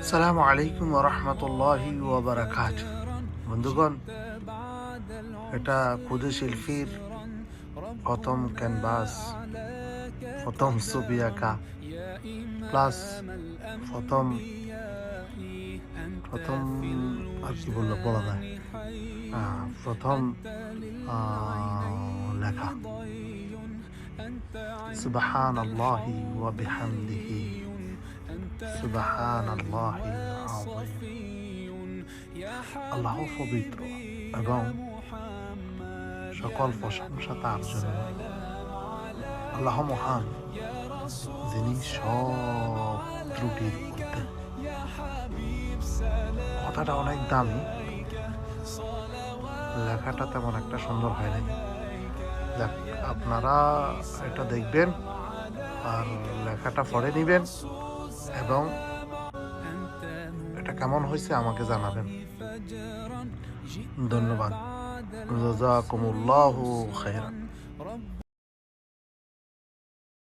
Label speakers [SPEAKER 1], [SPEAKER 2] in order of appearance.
[SPEAKER 1] আসসালামু আলাইকুম ওয়া রাহমাতুল্লাহি ওয়া বারাকাতুহু। বন্ধুগণ, এটা ক্ষুদে শিল্পীর প্রথম ক্যানভাস, প্রথম ছবি আঁকা, প্লাস প্রথম প্রথম আর কি বলা যায়, প্রথম লেখা। সুবহানাল্লাহি ওয়া বিহামদিহি, সুবহানাল্লাহিল আযীম। আল্লাহ পবিত্র এবং সকল প্রশংসা তার জন্য। আল্লাহ মহান, যিনি সব ত্রুটির ঊর্ধ্বে। কথাটা অনেক দামি, লেখাটা তেমন একটা সুন্দর হয় নাই। যাক, আপনারা এটা দেখবেন আর লেখাটা পড়ে নিবেন এবং এটা কেমন হয়েছে আমাকে জানাবেন। ধন্যবাদ। জাযাকুমুল্লাহু খাইরান।